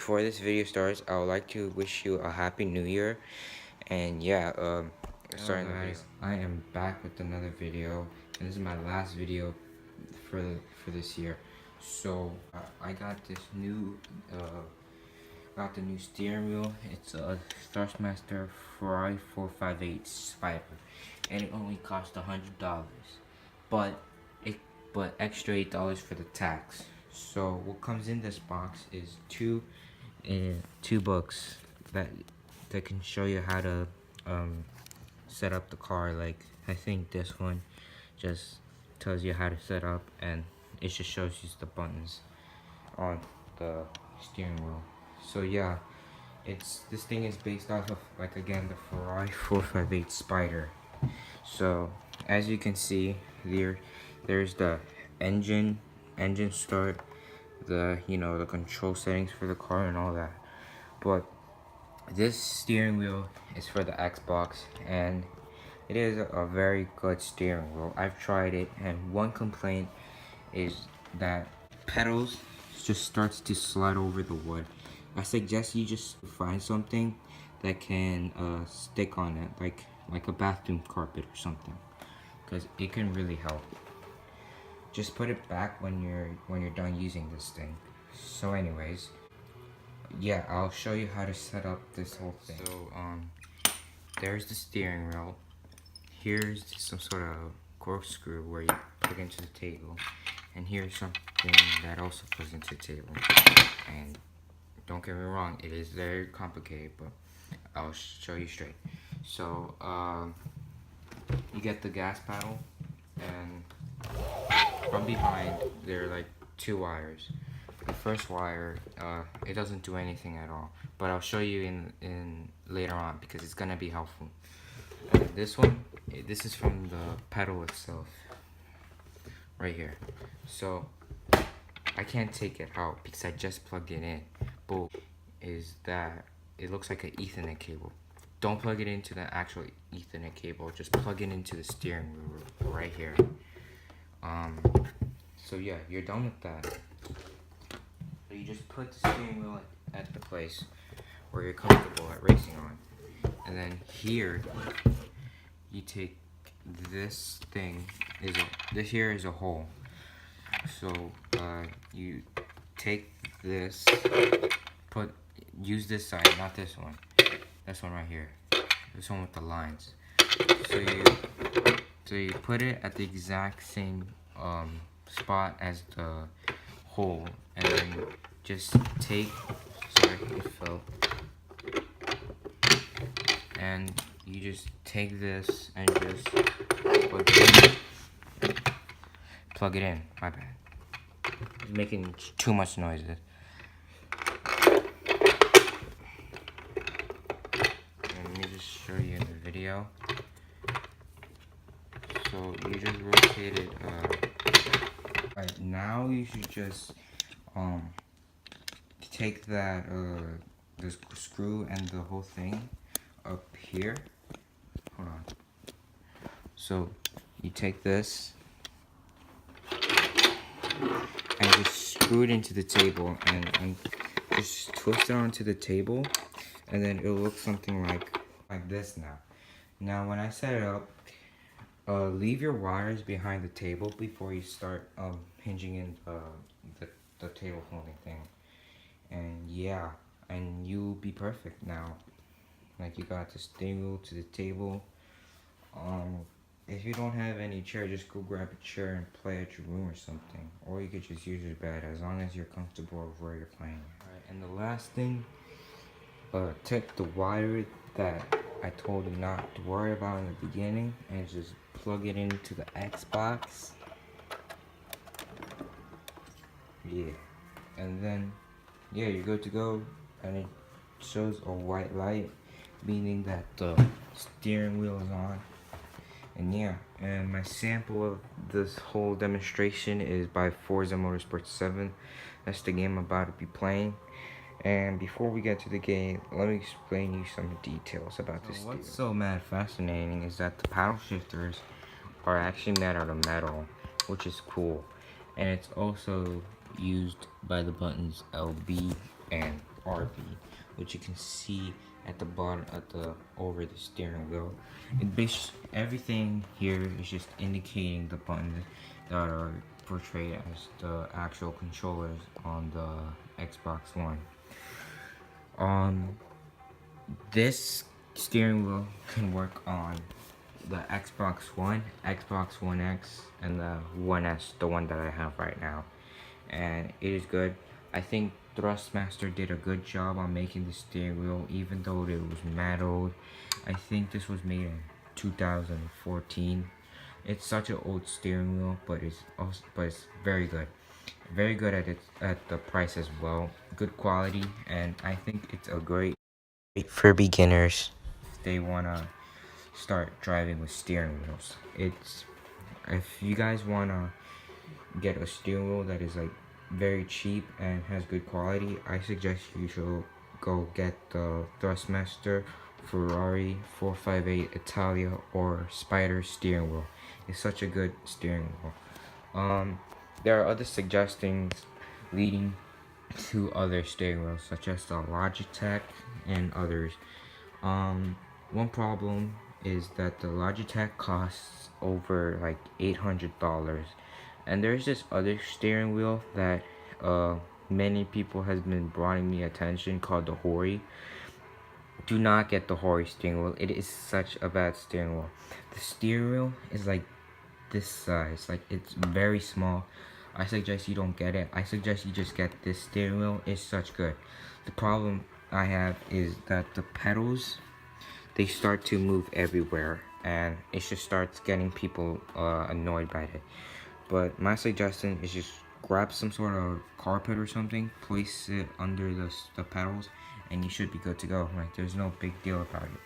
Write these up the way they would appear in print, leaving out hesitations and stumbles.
before this video starts, I would like to wish you a happy new year. And yeah, starting the video. I am back with another video, and this is my last video for this year. So I got this new got the new steering wheel. It's a Thrustmaster Ferrari 458 Spider, and it only cost $100, but extra $8 for the tax. So what comes in this box is two books that can show you how to set up the car. Like, I think this one just tells you how to set up, and it just shows you the buttons on the steering wheel. So yeah, this thing is based off of, like, again, the Ferrari 458 Spider. So as you can see, there's the engine start, the the control settings for the car and all that. But this steering wheel is for the Xbox, and it is a very good steering wheel. I've tried it, and one complaint is that pedals just starts to slide over the wood. I suggest you just find something that can stick on it, like a bathroom carpet or something, because it can really help. Just put it back when you're done using this thing. So anyways, yeah, I'll show you how to set up this whole thing. So there's the steering wheel. Here's some sort of corkscrew where you plug into the table, and here's something that also plugs into the table. And don't get me wrong, it is very complicated, but I'll show you straight. So you get the gas pedal, and from behind there are like two wires. The first wire, it doesn't do anything at all, but I'll show you in later on, because it's gonna be helpful. And this one, this is from the pedal itself, right here. So I can't take it out because I just plugged it in. But is that it looks like an Ethernet cable. Don't plug it into the actual Ethernet cable. Just plug it into the steering wheel right here. So yeah, you're done with that. So you just put the steering wheel at the place where you're comfortable at racing on, and then here you take this thing. This here is a hole. So you take this, use this side, not this one. This one right here. This one with the lines. So you put it at the exact same spot as the hole, and then just take, sorry, it fell. And you just take this and just plug it in. My bad. It's making too much noises. Let me just show you in the video. So you just rotate it. Right now, you should just take that the screw and the whole thing up here. Hold on. So you take this and just screw it into the table, and just twist it onto the table, and then it'll look something like this now. Now when I set it up, leave your wires behind the table before you start hinging in the table holding thing. And yeah, and you'll be perfect now. Like, you got the steering wheel to the table. If you don't have any chair, just go grab a chair and play at your room or something. Or you could just use your bed, as long as you're comfortable with where you're playing. Alright, and the last thing, take the wire that I told you not to worry about in the beginning, and just plug it into the Xbox. Yeah, and then yeah, you're good to go. And it shows a white light, meaning that the steering wheel is on. And yeah, and my sample of this whole demonstration is by Forza Motorsport 7. That's the game I'm about to be playing. And before we get to the game, let me explain you some details about this. What's so mad fascinating is that the paddle shifters are actually made out of metal, which is cool. And it's also used by the buttons LB and RB. which you can see at the bottom at the over the steering wheel. Everything here is just indicating the buttons that are portrayed as the actual controllers on the Xbox One. This steering wheel can work on the Xbox One, Xbox One X, and the One S, the one that I have right now. And it is good. I think Thrustmaster did a good job on making the steering wheel, even though it was metal. I think this was made in 2014. It's such an old steering wheel, but it's very good. Very good at the price as well. Good quality, and I think it's a great for beginners. They wanna start driving with steering wheels. If you guys wanna get a steering wheel that is like very cheap and has good quality, I suggest you should go get the Thrustmaster Ferrari 458 Italia or Spider steering wheel. It's such a good steering wheel. There are other suggestions leading to other steering wheels such as the Logitech and others. One problem is that the Logitech costs over like $800, and there's this other steering wheel that many people has been bringing me attention called the Hori. Do not get the Hori steering wheel. It is such a bad steering wheel. The steering wheel is like this size, like it's very small. I suggest you don't get it. I suggest you just get this steering wheel. It's such good. The problem I have is that the pedals, they start to move everywhere, and it just starts getting people annoyed by it. But my suggestion is just grab some sort of carpet or something, place it under the pedals, and you should be good to go. Like, there's no big deal about it.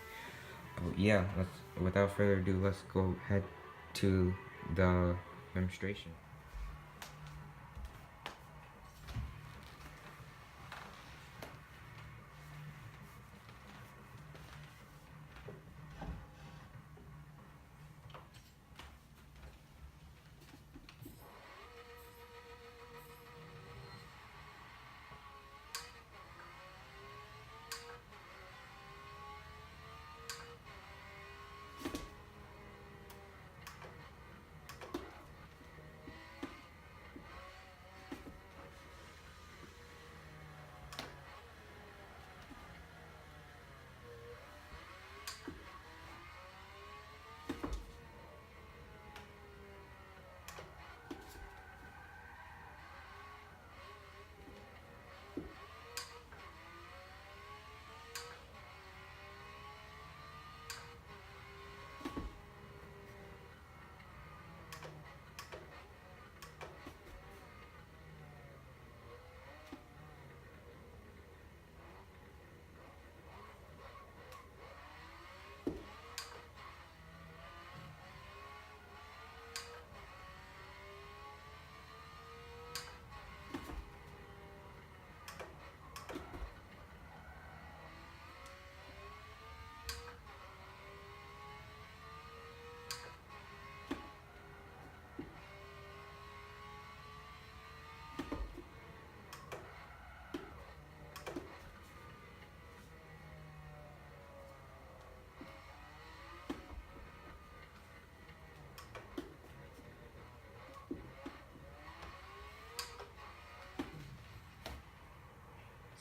But yeah, without further ado, let's go head to the demonstration.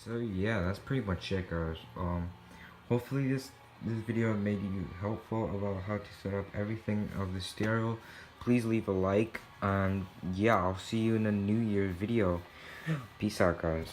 So yeah, that's pretty much it, guys. Hopefully this video made you helpful about how to set up everything of the stereo. Please leave a like, and yeah, I'll see you in a New Year video. Peace out, guys.